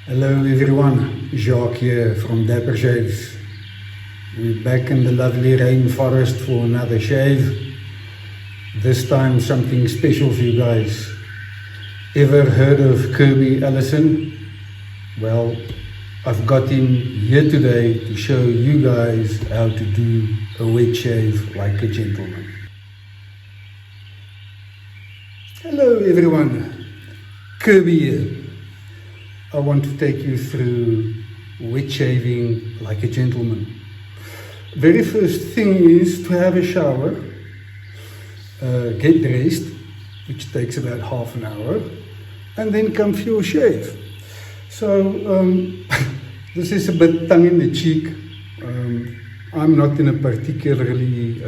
Hello everyone, Jacques here from Dapper Shaves. We're back in the lovely rainforest for another shave. This time something special for you guys. Ever heard of Kirby Allison? Well, I've got him here today to show you guys how to do a wet shave like a gentleman. Hello everyone, Kirby here. I want to take you through wet shaving like a gentleman. Very first thing is to have a shower, get dressed, which takes about half an hour, and then come for your shave. So this is a bit tongue in the cheek. I'm not in a particularly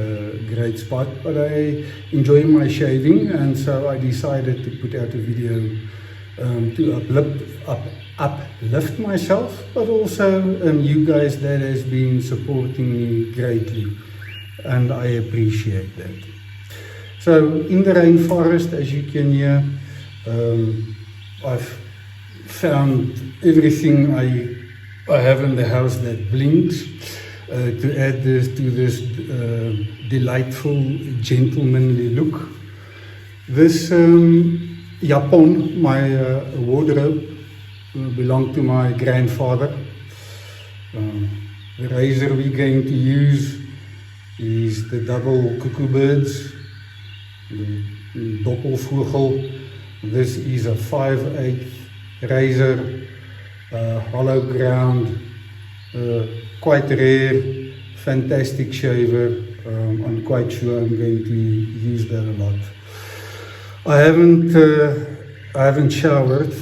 great spot, but I enjoy my shaving, and so I decided to put out a video to uplift myself, but also you guys that has been supporting me greatly, and I appreciate that. So in the rainforest, as you can hear, I've found everything I have in the house that blinks to add this to this delightful gentlemanly look. This Japon, my wardrobe, belonged to my grandfather. The razor we're going to use is the double cuckoo birds, the doppelvogel. This is a 5/8 razor, hollow ground, quite rare, fantastic shaver. I'm quite sure I'm going to use that a lot. I haven't showered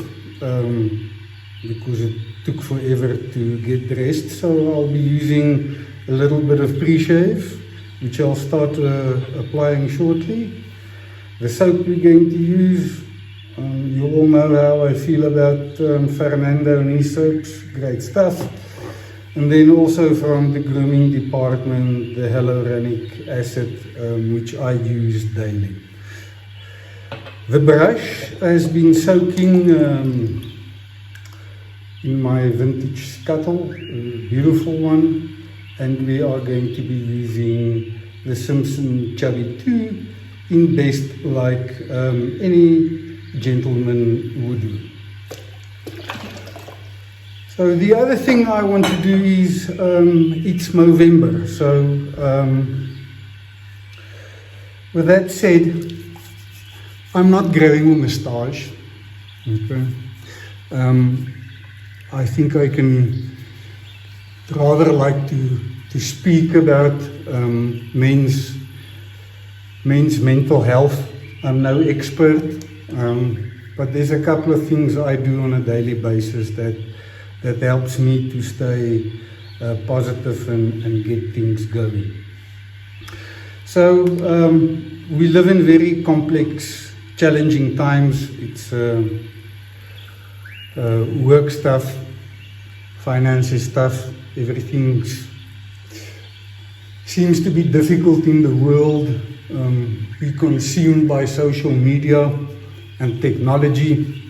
because it took forever to get dressed, so I'll be using a little bit of pre-shave, which I'll start applying shortly. The soap we're going to use, you all know how I feel about Fernando and his soaps, great stuff. And then also from the grooming department, the hyaluronic acid, which I use daily. The brush has been soaking in my vintage scuttle, a beautiful one, and we are going to be using the Simpson Chubby 2 in best, like any gentleman would do. So the other thing I want to do is, it's Movember, so with that said, I'm not growing a moustache. Okay. I think I can rather like to speak about men's mental health. I'm no expert, but there's a couple of things I do on a daily basis that helps me to stay positive and get things going. So we live in very complex, challenging times. It's work stuff, finances stuff, everything seems to be difficult in the world. We're consumed by social media and technology,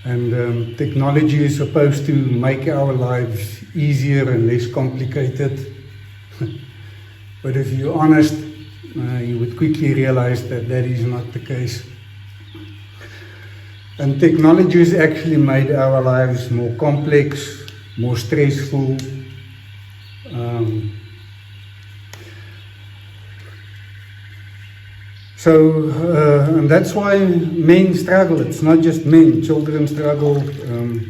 and technology is supposed to make our lives easier and less complicated. But if you're honest, you would quickly realize that that is not the case. And technology has actually made our lives more complex, more stressful. And that's why men struggle. It's not just men, children struggle,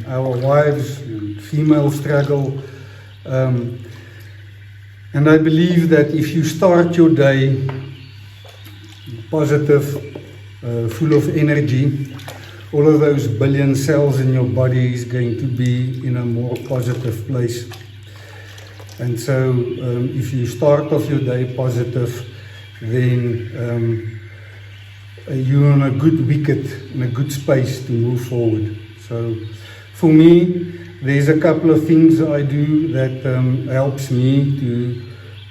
our wives, females struggle. And I believe that if you start your day positive, full of energy, all of those billion cells in your body is going to be in a more positive place. And so if you start off your day positive, then you're on a good wicket, in a good space to move forward. So for me, there's a couple of things I do that helps me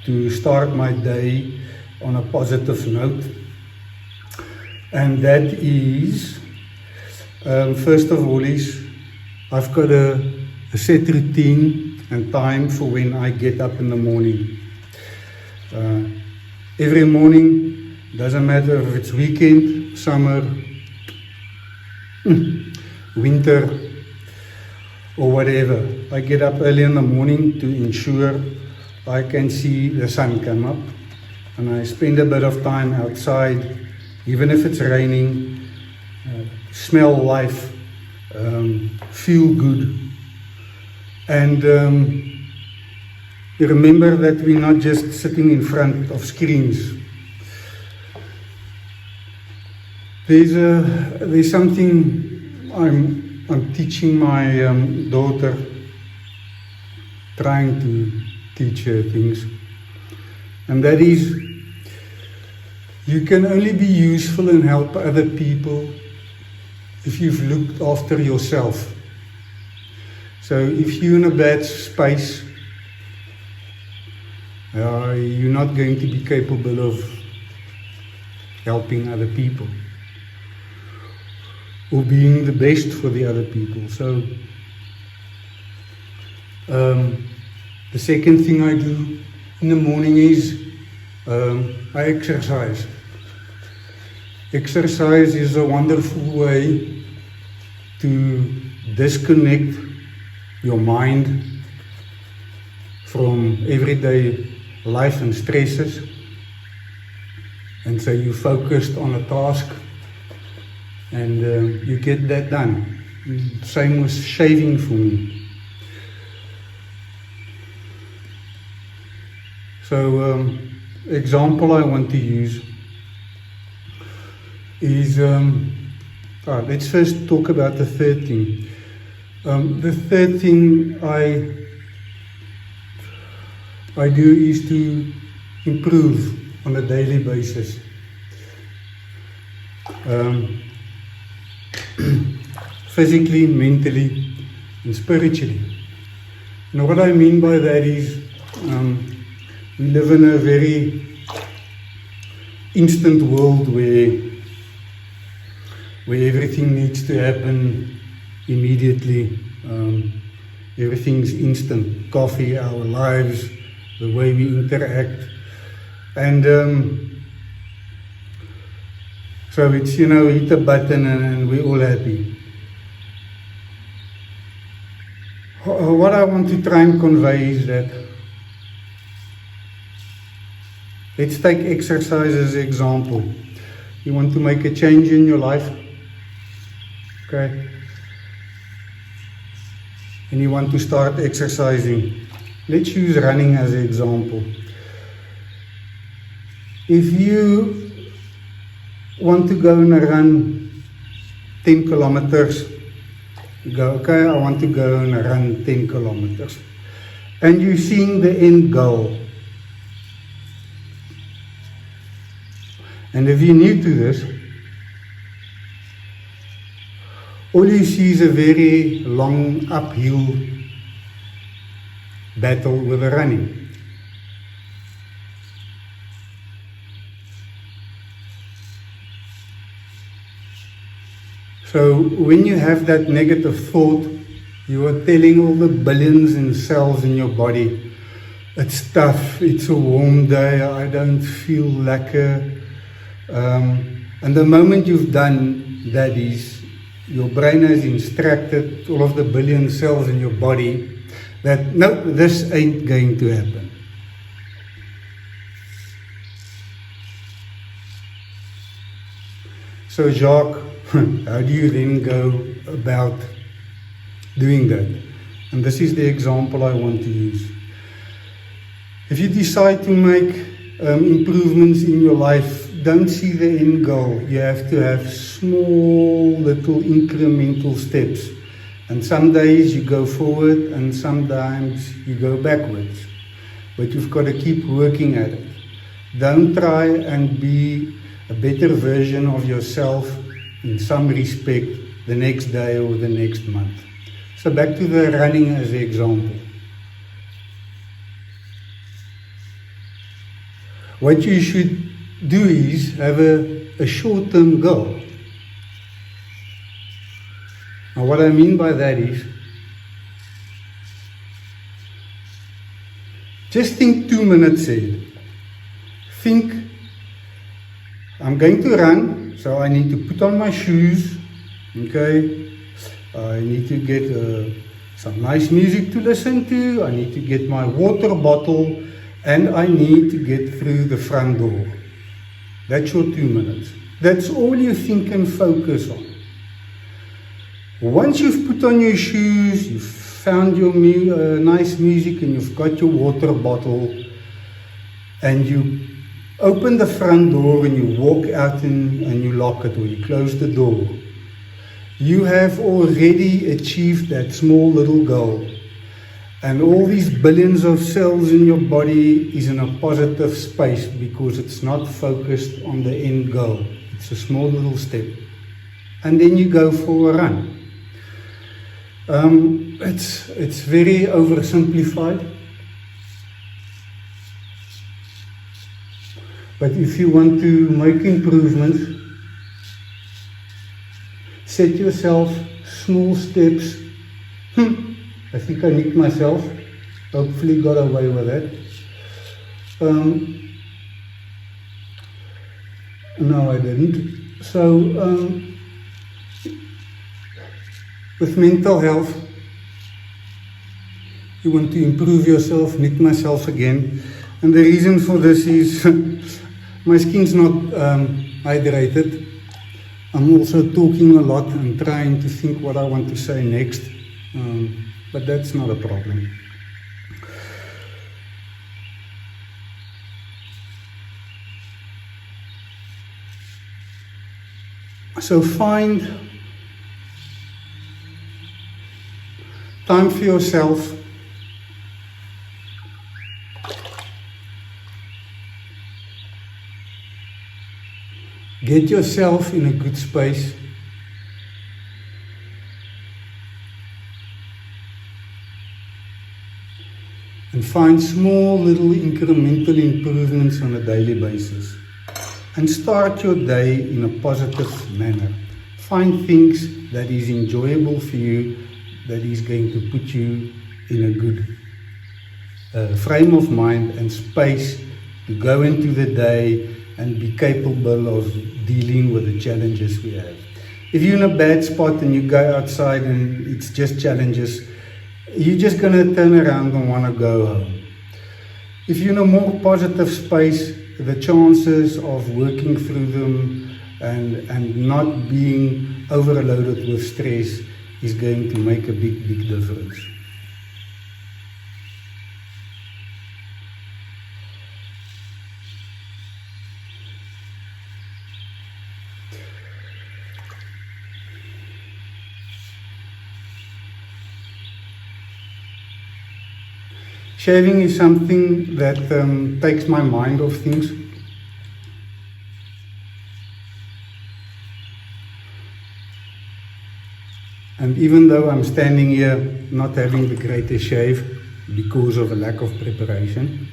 to start my day on a positive note. And that is, first of all, is I've got a set routine and time for when I get up in the morning. Every morning, doesn't matter if it's weekend, summer, winter, or whatever. I get up early in the morning to ensure I can see the sun come up, and I spend a bit of time outside, even if it's raining, smell life, feel good, and remember that we're not just sitting in front of screens. There's something I'm teaching my daughter, trying to teach her things, and that is, you can only be useful and help other people if you've looked after yourself. So if you're in a bad space, you're not going to be capable of helping other people or being the best for the other people. So the second thing I do in the morning is I exercise. Exercise is a wonderful way to disconnect your mind from everyday life and stresses, and so you focused on a task and you get that done. Same with shaving for me. So example I want to use is, let's first talk about the third thing. The third thing I do is to improve on a daily basis. Physically, mentally, and spiritually. And what I mean by that is, we live in a very instant world where everything needs to happen immediately. Everything's instant. Coffee, our lives, the way we interact. And so it's, hit a button and we're all happy. What I want to try and convey is that, let's take exercise as an example. You want to make a change in your life, okay? And you want to start exercising. Let's use running as an example. If you want to go and run 10 kilometers, you go, okay, I want to go and run 10 kilometers. And you're seeing the end goal. And if you're new to this, all you see is a very long uphill battle with the running. So when you have that negative thought, you are telling all the billions in cells in your body, it's tough, it's a warm day, I don't feel lekker. And the moment you've done that is, your brain has instructed all of the billion cells in your body that, no, this ain't going to happen. So Jacques, how do you then go about doing that? And this is the example I want to use. If you decide to make improvements in your life, don't see the end goal. You have to have small little incremental steps. And some days you go forward and sometimes you go backwards. But you've got to keep working at it. Don't try and be a better version of yourself in some respect the next day or the next month. So back to the running as an example. What you should do is have a short-term goal. Now what I mean by that is, Just think 2 minutes ahead. Think, I'm going to run, so I need to put on my shoes, okay? I need to get some nice music to listen to, I need to get my water bottle, and I need to get through the front door. That's your 2 minutes. That's all you think and focus on. Once you've put on your shoes, you've found your nice music and you've got your water bottle, and you open the front door and you walk out and you lock it or you close the door, you have already achieved that small little goal. And all these billions of cells in your body is in a positive space because it's not focused on the end goal. It's a small little step. And then you go for a run. It's very oversimplified. But if you want to make improvements, set yourself small steps. I think I nicked myself. Hopefully got away with that. No, I didn't. So, with mental health, you want to improve yourself, nicked myself again. And the reason for this is my skin's not hydrated. I'm also talking a lot and trying to think what I want to say next. But that's not a problem. So find time for yourself. Get yourself in a good space. And find small little incremental improvements on a daily basis. And start your day in a positive manner. Find things that is enjoyable for you, that is going to put you in a good frame of mind and space to go into the day and be capable of dealing with the challenges we have. If you're in a bad spot and you go outside and it's just challenges, you're just going to turn around and want to go home. If you're in a more positive space, the chances of working through them and not being overloaded with stress is going to make a big, big difference. Shaving is something that takes my mind off things. And even though I'm standing here not having the greatest shave because of a lack of preparation,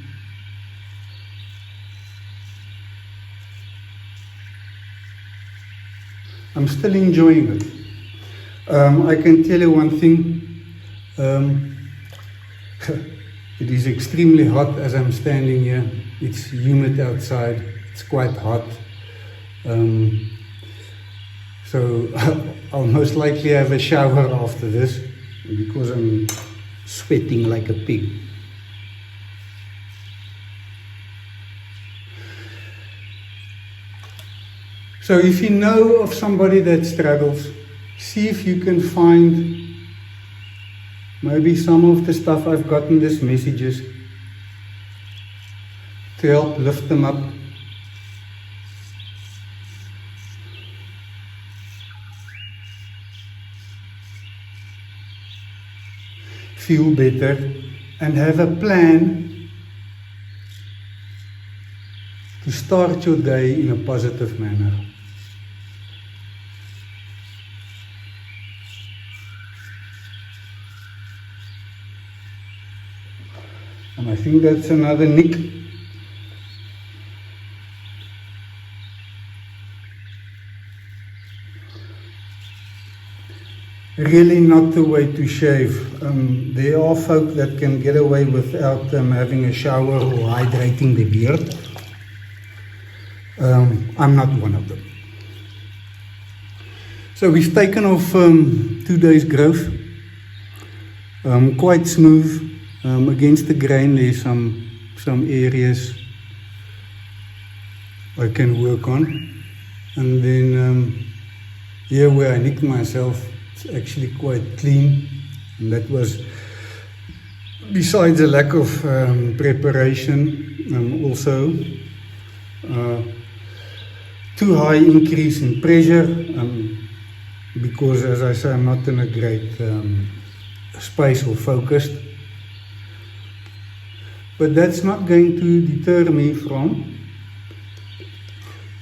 I'm still enjoying it. I can tell you one thing. It is extremely hot as I'm standing here. It's humid outside. It's quite hot. So I'll most likely have a shower after this because I'm sweating like a pig. So if you know of somebody that struggles, see if you can find maybe some of the stuff I've got in these messages to help lift them up. Feel better and have a plan to start your day in a positive manner. And I think that's another nick. really not the way to shave. There are folk that can get away without having a shower or hydrating the beard. I'm not one of them. So we've taken off 2 days growth, quite smooth. Against the grain there's some areas I can work on, and then here where I nicked myself, it's actually quite clean, and that was, besides a lack of preparation, also too high increase in pressure, because as I say, I'm not in a great space or focused. But that's not going to deter me from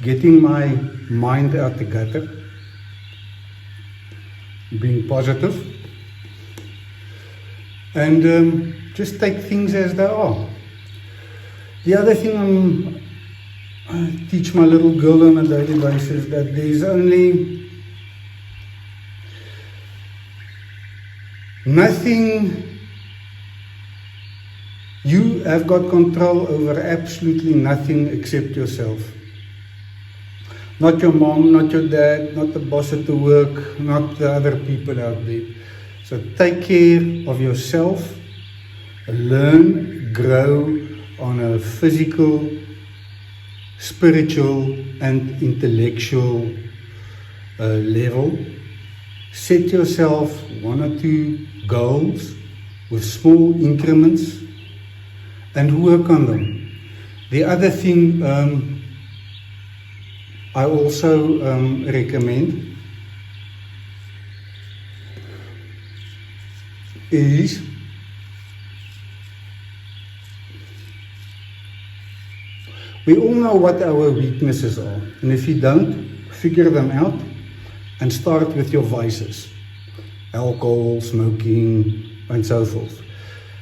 getting my mind out the gutter, being positive, and just take things as they are. The other thing I teach my little girl on a daily basis, that there's only nothing. You have got control over absolutely nothing except yourself. Not your mom, not your dad, not the boss at the work, not the other people out there. So take care of yourself, learn, grow on a physical, spiritual and intellectual level. Set yourself 1 or 2 goals with small increments and work on them. The other thing I also recommend is we all know what our weaknesses are, and if you don't, figure them out and start with your vices, alcohol, smoking and so forth.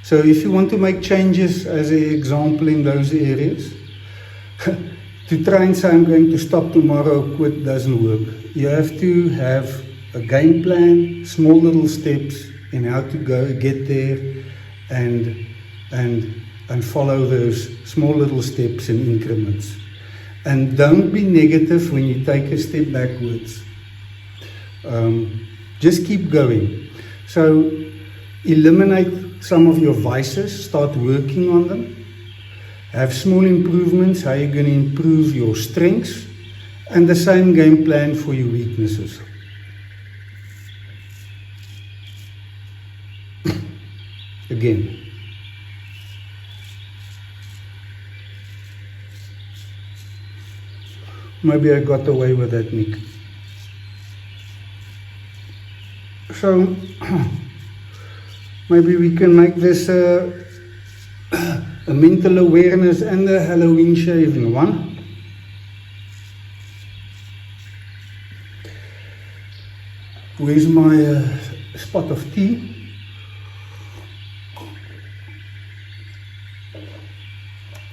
So if you want to make changes, as an example, in those areas, to try and say I'm going to stop tomorrow, quit, doesn't work. You have to have a game plan, small little steps in how to get there, and follow those small little steps in increments. And don't be negative when you take a step backwards. Just keep going. So eliminate some of your vices, start working on them. Have small improvements, how you're going to improve your strengths, and the same game plan for your weaknesses. Again. Maybe I got away with that, Nick. So, maybe we can make this a mental awareness and a Halloween shave in one. Where's my spot of tea?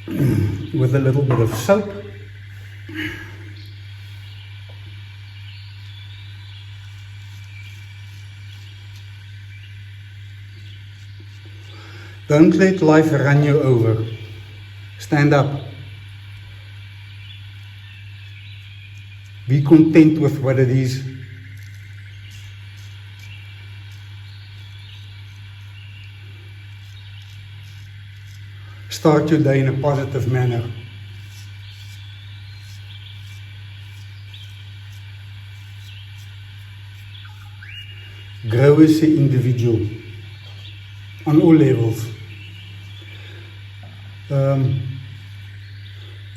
With a little bit of soap. Don't let life run you over. Stand up. Be content with what it is. Start your day in a positive manner. Grow as an individual on all levels.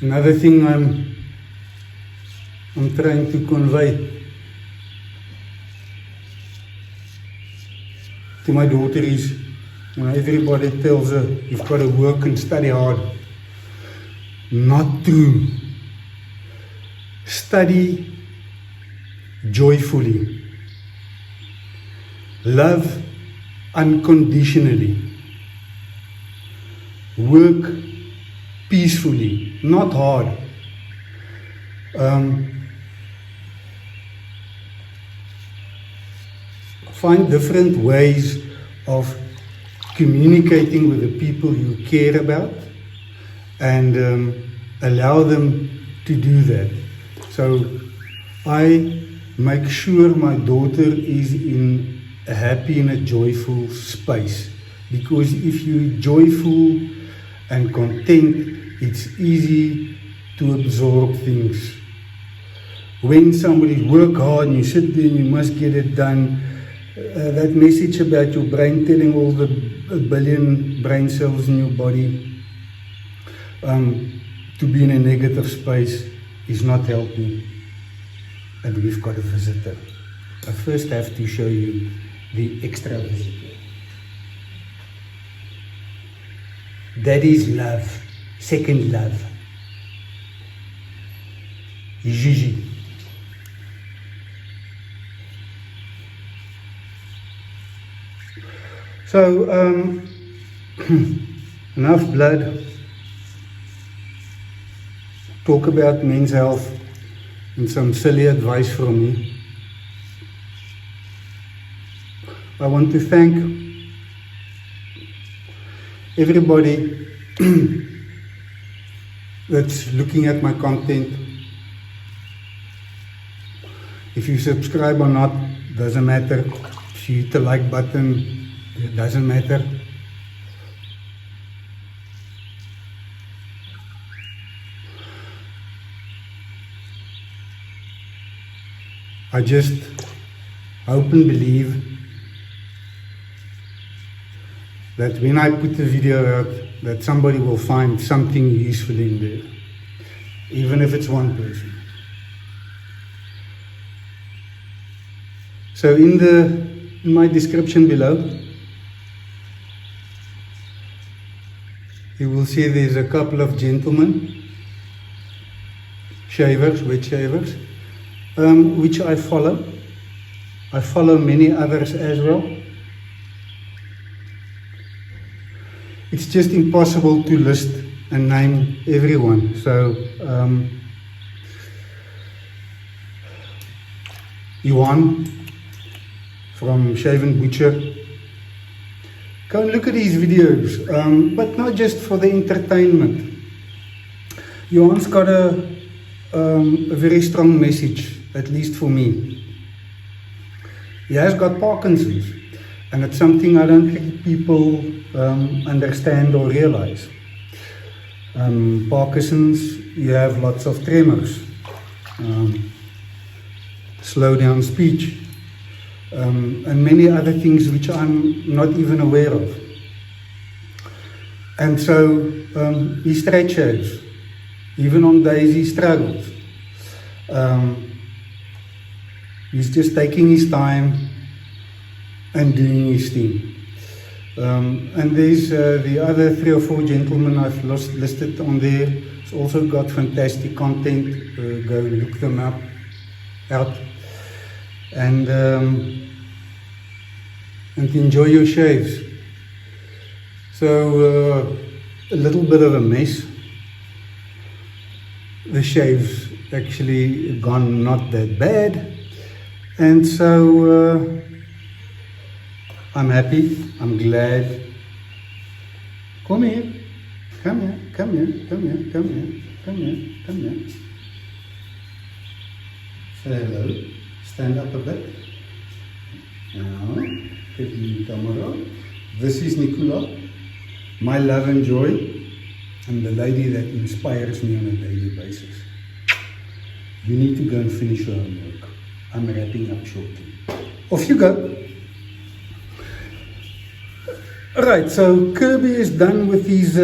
Another thing I'm trying to convey to my daughter is, everybody tells her you've got to work and study hard. Not true. Study joyfully. Love unconditionally. Work peacefully, not hard. find different ways of communicating with the people you care about, and allow them to do that. So I make sure my daughter is in a happy and a joyful space, because if you're joyful and content, it's easy to absorb things. When somebody work hard and you sit there and you must get it done, that message about your brain telling all the billion brain cells in your body to be in a negative space is not helping. And we've got a visitor. I first have to show you the extra visitor. That is love, second love. Gigi. So, enough blood. Talk about men's health and some silly advice from me. I want to thank everybody that's looking at my content. If you subscribe or not, doesn't matter. If you hit the like button, it doesn't matter. I just hope and believe that when I put the video out, that somebody will find something useful in there, even if it's one person. So in my description below, you will see there's a couple of gentlemen, shavers, wet shavers, which I follow. I follow many others as well. It's just impossible to list and name everyone. So, Johan from Shave&Butcher. Go and look at his videos, but not just for the entertainment. Johan's got a very strong message, at least for me. He has got Parkinson's, and it's something I don't think people understand or realize. Parkinson's, you have lots of tremors, slow down speech, and many other things which I'm not even aware of. And so he stretches, even on days he struggles. He's just taking his time and doing his thing. And there's the other 3 or 4 gentlemen I've listed on there. It's also got fantastic content. Go look them out. And enjoy your shaves. So a little bit of a mess. The shave's actually gone not that bad, and so I'm happy, I'm glad. Come here, come here, come here, come here, come here, come here, come here. Say hello, stand up a bit. Now, get the camera. This is Nicola, my love and joy, and the lady that inspires me on a daily basis. You need to go and finish your homework. I'm wrapping up shortly. Off you go. Alright, so Kirby is done with his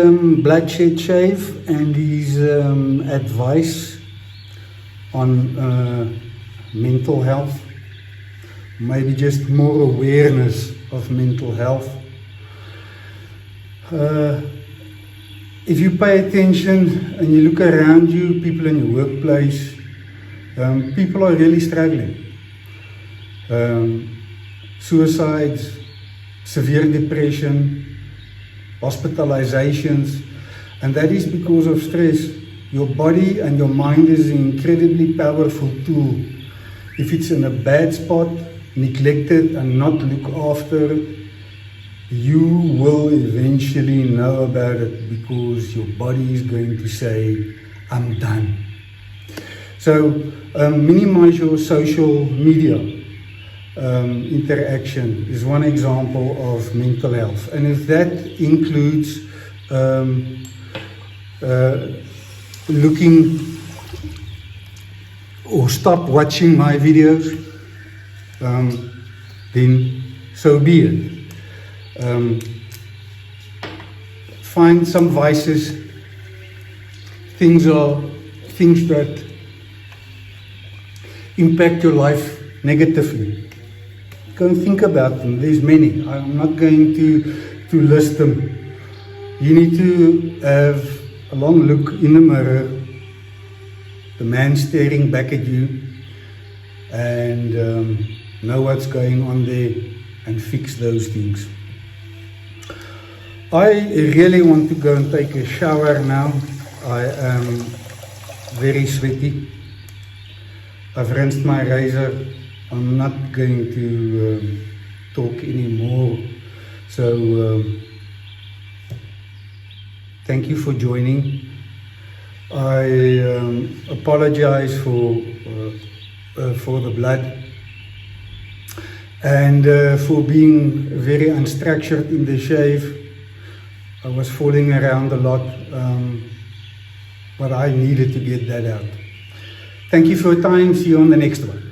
bloodshed shave and his advice on mental health. Maybe just more awareness of mental health. If you pay attention and you look around you, people in your workplace, people are really struggling. Suicides, severe depression, hospitalizations, and that is because of stress. Your body and your mind is an incredibly powerful tool. If it's in a bad spot, neglect it and not look after it, you will eventually know about it because your body is going to say, I'm done. So minimize your social media interaction is one example of mental health. And if that includes looking or stop watching my videos, then so be it. Find some vices, things that impact your life negatively. Go and think about them. There's many. I'm not going to list them. You need to have a long look in the mirror, the man staring back at you, and know what's going on there and fix those things. I really want to go and take a shower now. I am very sweaty. I've rinsed my razor. I'm not going to talk anymore. So thank you for joining. I apologize for the blood and for being very unstructured in the shave. I was falling around a lot, but I needed to get that out. Thank you for your time. See you on the next one.